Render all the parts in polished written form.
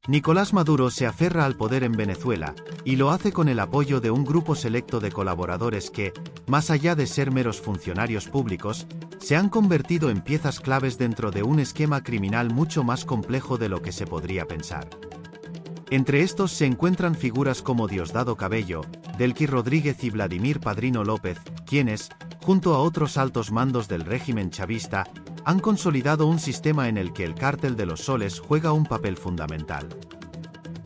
Nicolás Maduro se aferra al poder en Venezuela, y lo hace con el apoyo de un grupo selecto de colaboradores que, más allá de ser meros funcionarios públicos, se han convertido en piezas claves dentro de un esquema criminal mucho más complejo de lo que se podría pensar. Entre estos se encuentran figuras como Diosdado Cabello, Delcy Rodríguez y Vladimir Padrino López, quienes, junto a otros altos mandos del régimen chavista, han consolidado un sistema en el que el Cártel de los Soles juega un papel fundamental.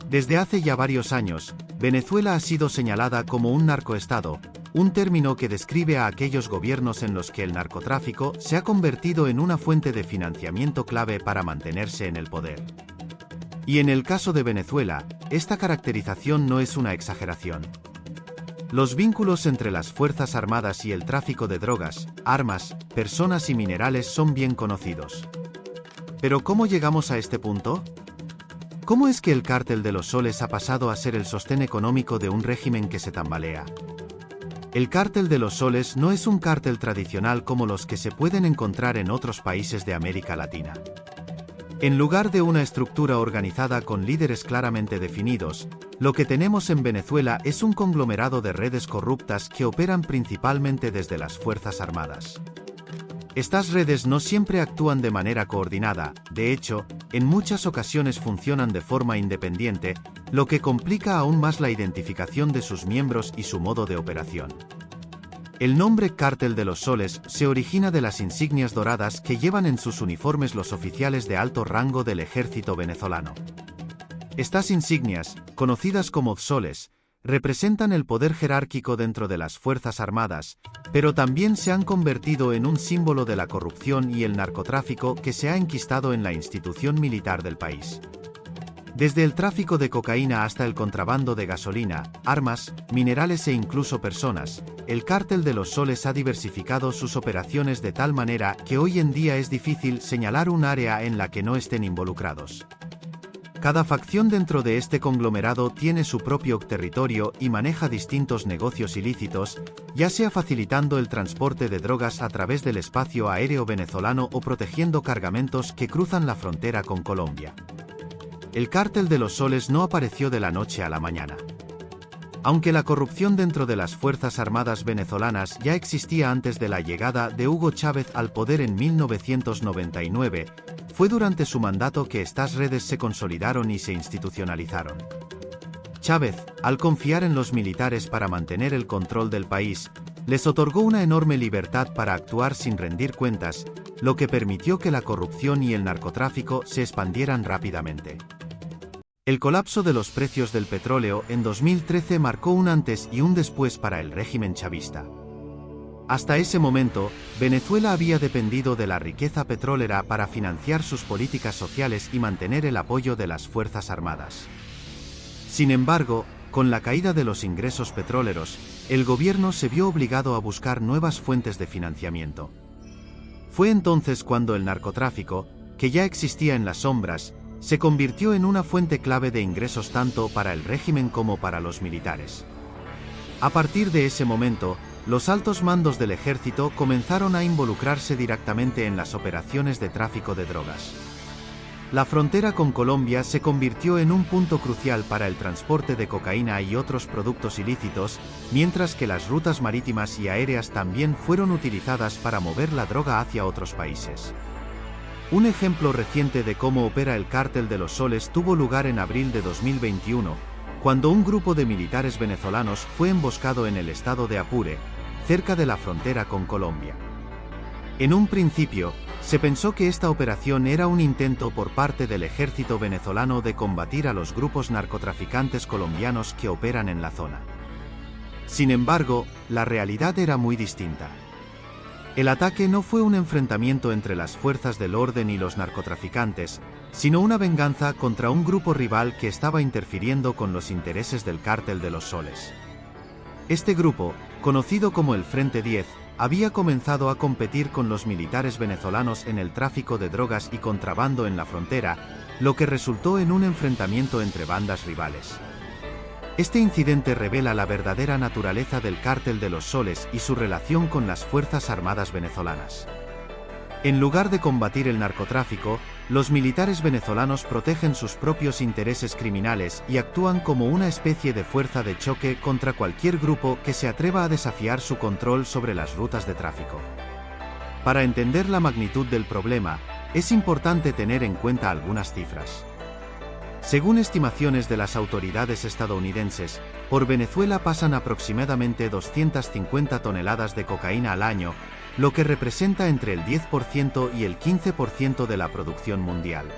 Desde hace ya varios años, Venezuela ha sido señalada como un narcoestado, un término que describe a aquellos gobiernos en los que el narcotráfico se ha convertido en una fuente de financiamiento clave para mantenerse en el poder. Y en el caso de Venezuela, esta caracterización no es una exageración. Los vínculos entre las Fuerzas Armadas y el tráfico de drogas, armas, personas y minerales son bien conocidos. ¿Pero cómo llegamos a este punto? ¿Cómo es que el Cártel de los Soles ha pasado a ser el sostén económico de un régimen que se tambalea? El Cártel de los Soles no es un cártel tradicional como los que se pueden encontrar en otros países de América Latina. En lugar de una estructura organizada con líderes claramente definidos, lo que tenemos en Venezuela es un conglomerado de redes corruptas que operan principalmente desde las Fuerzas Armadas. Estas redes no siempre actúan de manera coordinada, de hecho, en muchas ocasiones funcionan de forma independiente, lo que complica aún más la identificación de sus miembros y su modo de operación. El nombre Cártel de los Soles se origina de las insignias doradas que llevan en sus uniformes los oficiales de alto rango del ejército venezolano. Estas insignias, conocidas como soles, representan el poder jerárquico dentro de las Fuerzas Armadas, pero también se han convertido en un símbolo de la corrupción y el narcotráfico que se ha enquistado en la institución militar del país. Desde el tráfico de cocaína hasta el contrabando de gasolina, armas, minerales e incluso personas, el Cártel de los Soles ha diversificado sus operaciones de tal manera que hoy en día es difícil señalar un área en la que no estén involucrados. Cada facción dentro de este conglomerado tiene su propio territorio y maneja distintos negocios ilícitos, ya sea facilitando el transporte de drogas a través del espacio aéreo venezolano o protegiendo cargamentos que cruzan la frontera con Colombia. El Cártel de los Soles no apareció de la noche a la mañana. Aunque la corrupción dentro de las Fuerzas Armadas venezolanas ya existía antes de la llegada de Hugo Chávez al poder en 1999, fue durante su mandato que estas redes se consolidaron y se institucionalizaron. Chávez, al confiar en los militares para mantener el control del país, les otorgó una enorme libertad para actuar sin rendir cuentas, lo que permitió que la corrupción y el narcotráfico se expandieran rápidamente. El colapso de los precios del petróleo en 2013 marcó un antes y un después para el régimen chavista. Hasta ese momento, Venezuela había dependido de la riqueza petrolera para financiar sus políticas sociales y mantener el apoyo de las Fuerzas Armadas. Sin embargo, con la caída de los ingresos petroleros, el gobierno se vio obligado a buscar nuevas fuentes de financiamiento. Fue entonces cuando el narcotráfico, que ya existía en las sombras, se convirtió en una fuente clave de ingresos tanto para el régimen como para los militares. A partir de ese momento, los altos mandos del ejército comenzaron a involucrarse directamente en las operaciones de tráfico de drogas. La frontera con Colombia se convirtió en un punto crucial para el transporte de cocaína y otros productos ilícitos, mientras que las rutas marítimas y aéreas también fueron utilizadas para mover la droga hacia otros países. Un ejemplo reciente de cómo opera el Cártel de los Soles tuvo lugar en abril de 2021, cuando un grupo de militares venezolanos fue emboscado en el estado de Apure, cerca de la frontera con Colombia. En un principio, se pensó que esta operación era un intento por parte del ejército venezolano de combatir a los grupos narcotraficantes colombianos que operan en la zona. Sin embargo, la realidad era muy distinta. El ataque no fue un enfrentamiento entre las fuerzas del orden y los narcotraficantes, sino una venganza contra un grupo rival que estaba interfiriendo con los intereses del Cártel de los Soles. Este grupo, conocido como el Frente 10, había comenzado a competir con los militares venezolanos en el tráfico de drogas y contrabando en la frontera, lo que resultó en un enfrentamiento entre bandas rivales. Este incidente revela la verdadera naturaleza del Cártel de los Soles y su relación con las Fuerzas Armadas venezolanas. En lugar de combatir el narcotráfico, los militares venezolanos protegen sus propios intereses criminales y actúan como una especie de fuerza de choque contra cualquier grupo que se atreva a desafiar su control sobre las rutas de tráfico. Para entender la magnitud del problema, es importante tener en cuenta algunas cifras. Según estimaciones de las autoridades estadounidenses, por Venezuela pasan aproximadamente 250 toneladas de cocaína al año, lo que representa entre el 10% y el 15% de la producción mundial.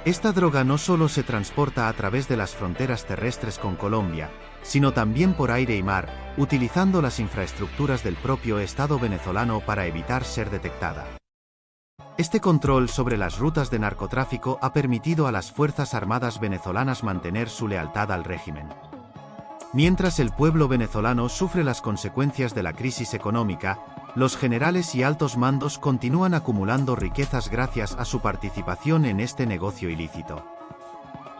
Esta droga no solo se transporta a través de las fronteras terrestres con Colombia, sino también por aire y mar, utilizando las infraestructuras del propio Estado venezolano para evitar ser detectada. Este control sobre las rutas de narcotráfico ha permitido a las Fuerzas Armadas venezolanas mantener su lealtad al régimen. Mientras el pueblo venezolano sufre las consecuencias de la crisis económica, los generales y altos mandos continúan acumulando riquezas gracias a su participación en este negocio ilícito.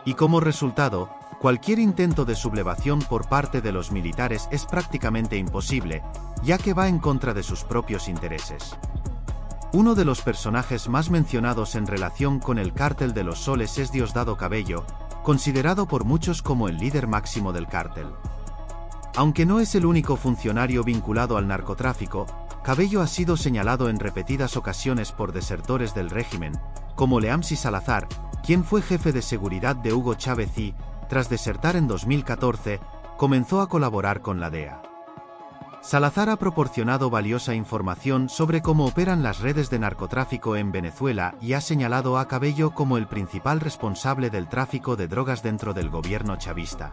Y como resultado, cualquier intento de sublevación por parte de los militares es prácticamente imposible, ya que va en contra de sus propios intereses. Uno de los personajes más mencionados en relación con el Cártel de los Soles es Diosdado Cabello, considerado por muchos como el líder máximo del cártel. Aunque no es el único funcionario vinculado al narcotráfico, Cabello ha sido señalado en repetidas ocasiones por desertores del régimen, como Leamsi Salazar, quien fue jefe de seguridad de Hugo Chávez y, tras desertar en 2014, comenzó a colaborar con la DEA. Salazar ha proporcionado valiosa información sobre cómo operan las redes de narcotráfico en Venezuela y ha señalado a Cabello como el principal responsable del tráfico de drogas dentro del gobierno chavista.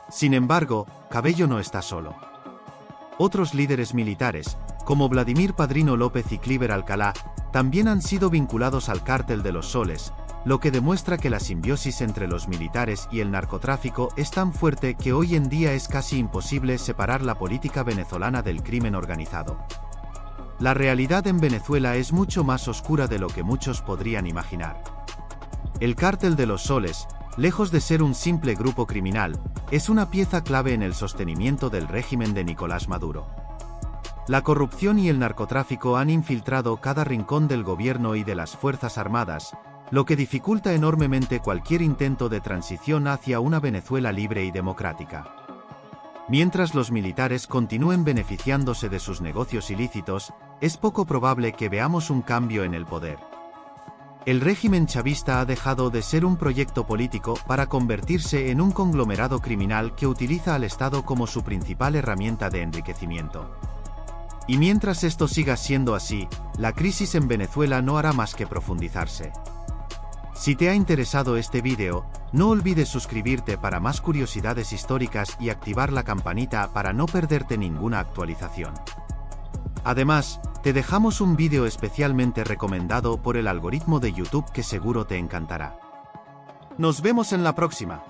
Sin embargo, Cabello no está solo. Otros líderes militares, como Vladimir Padrino López y Cliver Alcalá, también han sido vinculados al Cártel de los Soles, lo que demuestra que la simbiosis entre los militares y el narcotráfico es tan fuerte que hoy en día es casi imposible separar la política venezolana del crimen organizado. La realidad en Venezuela es mucho más oscura de lo que muchos podrían imaginar. El Cártel de los Soles, lejos de ser un simple grupo criminal, es una pieza clave en el sostenimiento del régimen de Nicolás Maduro. La corrupción y el narcotráfico han infiltrado cada rincón del gobierno y de las Fuerzas Armadas, lo que dificulta enormemente cualquier intento de transición hacia una Venezuela libre y democrática. Mientras los militares continúen beneficiándose de sus negocios ilícitos, es poco probable que veamos un cambio en el poder. El régimen chavista ha dejado de ser un proyecto político para convertirse en un conglomerado criminal que utiliza al Estado como su principal herramienta de enriquecimiento. Y mientras esto siga siendo así, la crisis en Venezuela no hará más que profundizarse. Si te ha interesado este vídeo, no olvides suscribirte para más curiosidades históricas y activar la campanita para no perderte ninguna actualización. Además, te dejamos un vídeo especialmente recomendado por el algoritmo de YouTube que seguro te encantará. Nos vemos en la próxima.